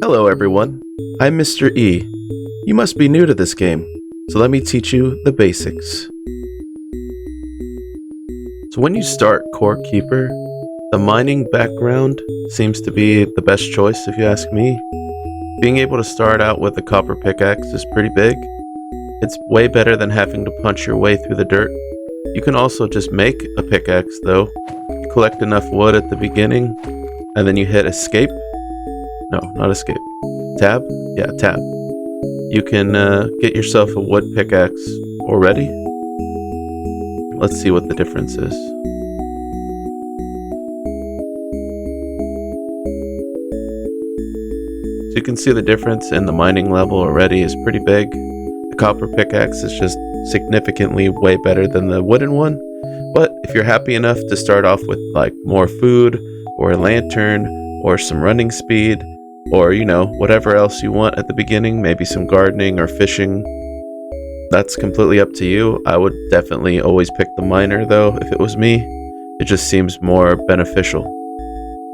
Hello everyone, I'm Mr. E. You must be new to this game, so let me teach you the basics. So when you start Core Keeper, the mining background seems to be the best choice if you ask me. Being able to start out with a copper pickaxe is pretty big. It's way better than having to punch your way through the dirt. You can also just make a pickaxe though. You collect enough wood at the beginning, and then you hit escape. No, not escape. Tab? Yeah, tab. You can get yourself a wood pickaxe already. Let's see what the difference is. So you can see the difference in the mining level already is pretty big. The copper pickaxe is just significantly way better than the wooden one. But if you're happy enough to start off with like more food or a lantern or some running speed, or whatever else you want at the beginning, maybe some gardening or fishing, that's completely up to you. I would definitely always pick the miner though if it was me. It just seems more beneficial.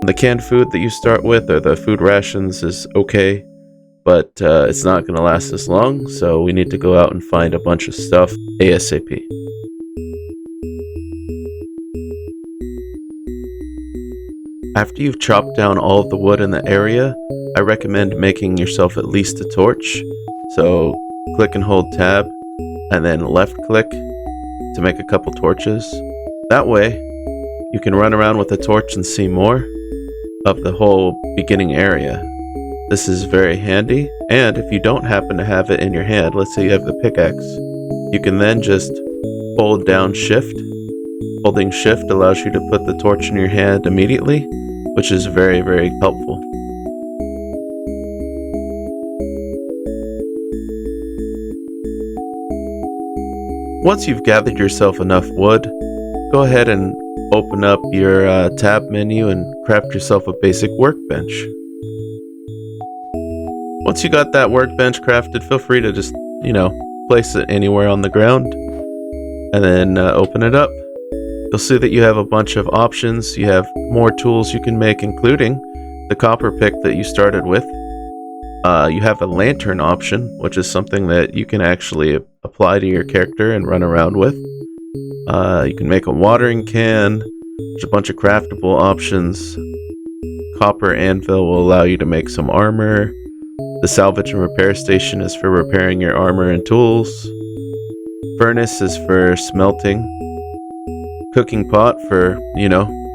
The canned food that you start with, or the food rations, is okay, but it's not going to last as long, so we need to go out and find a bunch of stuff ASAP. After you've chopped down all of the wood in the area, I recommend making yourself at least a torch. So click and hold tab, and then left click to make a couple torches. That way, you can run around with a torch and see more of the whole beginning area. This is very handy, and if you don't happen to have it in your hand, let's say you have the pickaxe, you can then just hold down shift. Holding shift allows you to put the torch in your hand immediately, which is very, very helpful. Once you've gathered yourself enough wood, go ahead and open up your tab menu and craft yourself a basic workbench. Once you got that workbench crafted, feel free to just, place it anywhere on the ground and then open it up. You'll see that you have a bunch of options. You have more tools you can make, including the copper pick that you started with. You have a lantern option, which is something that you can actually apply to your character and run around with. You can make a watering can. There's a bunch of craftable options. Copper anvil will allow you to make some armor. The salvage and repair station is for repairing your armor and tools. Furnace is for smelting. Cooking pot for,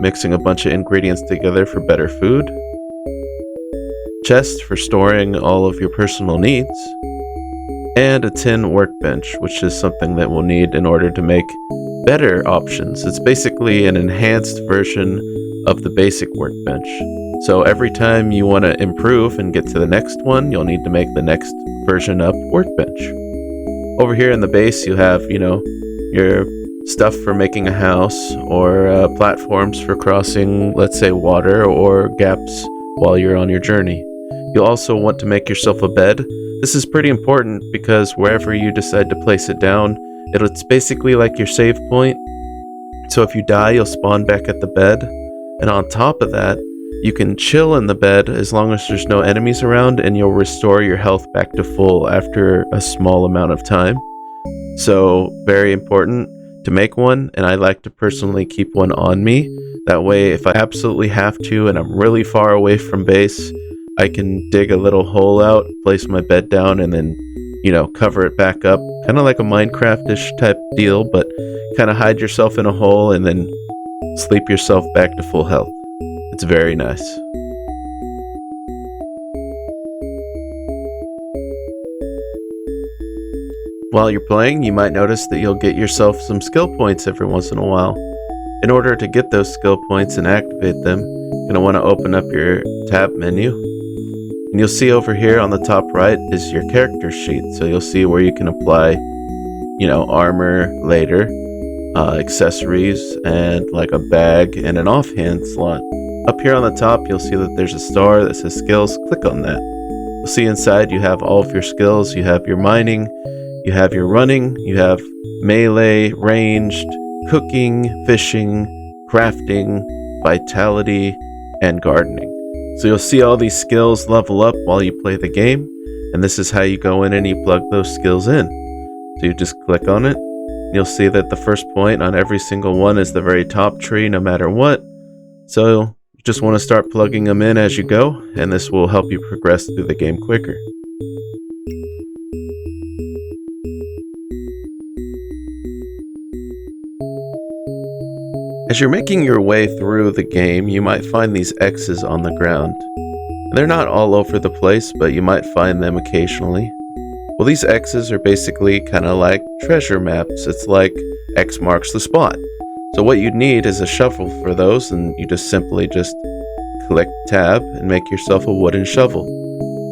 mixing a bunch of ingredients together for better food. Chest for storing all of your personal needs. And a tin workbench, which is something that we'll need in order to make better options. It's basically an enhanced version of the basic workbench. So every time you want to improve and get to the next one, you'll need to make the next version up workbench. Over here in the base, you have, your stuff for making a house, or platforms for crossing, let's say, water or gaps while you're on your journey. You'll also want to make yourself a bed. This is pretty important because wherever you decide to place it down, it's basically like your save point. So if you die, you'll spawn back at the bed. And on top of that, you can chill in the bed as long as there's no enemies around, and you'll restore your health back to full after a small amount of time. So very important to make one, and I like to personally keep one on me. That way, if I absolutely have to and I'm really far away from base, I can dig a little hole out, place my bed down, and then, cover it back up. Kind of like a Minecraft-ish type deal, but kind of hide yourself in a hole and then sleep yourself back to full health. It's very nice. While you're playing, you might notice that you'll get yourself some skill points every once in a while. In order to get those skill points and activate them, you're going to want to open up your tab menu. And you'll see over here on the top right is your character sheet. So you'll see where you can apply, armor later, accessories, and like a bag and an offhand slot. Up here on the top, you'll see that there's a star that says skills. Click on that. You'll see inside you have all of your skills. You have your mining, you have your running, you have melee, ranged, cooking, fishing, crafting, vitality, and gardening. So you'll see all these skills level up while you play the game, and this is how you go in and you plug those skills in. So you just click on it, and you'll see that the first point on every single one is the very top tree no matter what. So you just want to start plugging them in as you go, and this will help you progress through the game quicker. As you're making your way through the game, you might find these X's on the ground. They're not all over the place, but you might find them occasionally. Well, these X's are basically kind of like treasure maps. It's like X marks the spot. So what you'd need is a shovel for those, and you just simply click tab and make yourself a wooden shovel.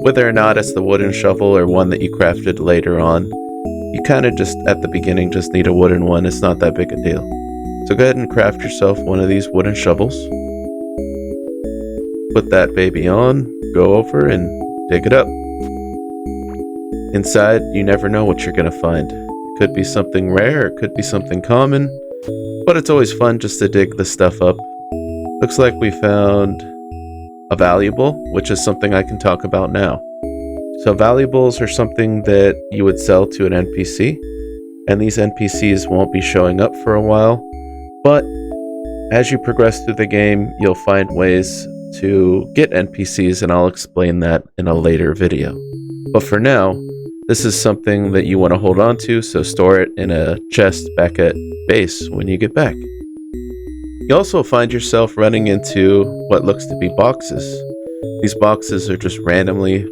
Whether or not it's the wooden shovel or one that you crafted later on, you kind of just at the beginning just need a wooden one. It's not that big a deal. So go ahead and craft yourself one of these wooden shovels. Put that baby on, go over and dig it up. Inside, you never know what you're going to find. It could be something rare, it could be something common, but it's always fun just to dig this stuff up. Looks like we found a valuable, which is something I can talk about now. So valuables are something that you would sell to an NPC, and these NPCs won't be showing up for a while. But as you progress through the game, you'll find ways to get NPCs, and I'll explain that in a later video. But for now, this is something that you want to hold on to, so store it in a chest back at base when you get back. You also find yourself running into what looks to be boxes. These boxes are just randomly,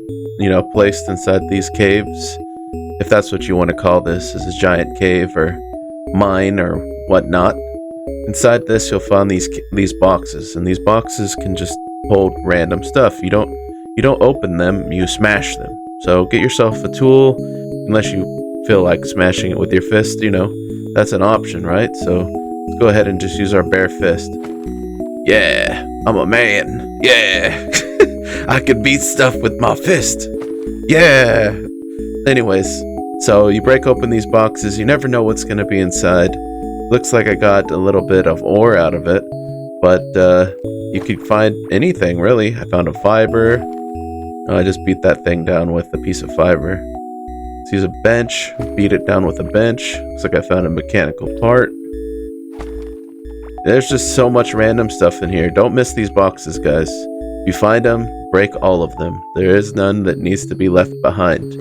placed inside these caves. If that's what you want to call this, is a giant cave or mine or whatnot. Inside this, you'll find these boxes, and these boxes can just hold random stuff. You don't open them, you smash them. So get yourself a tool, unless you feel like smashing it with your fist. That's an option, right? So let's go ahead and just use our bare fist. Yeah, I'm a man. Yeah, I can beat stuff with my fist. Yeah. Anyways, so you break open these boxes. You never know what's going to be inside. Looks like I got a little bit of ore out of it, but you could find anything, really. I found a fiber. I just beat that thing down with a piece of fiber. Let's use a bench, beat it down with a bench. Looks like I found a mechanical part. There's just so much random stuff in here. Don't miss these boxes, guys. If you find them, break all of them. There is none that needs to be left behind.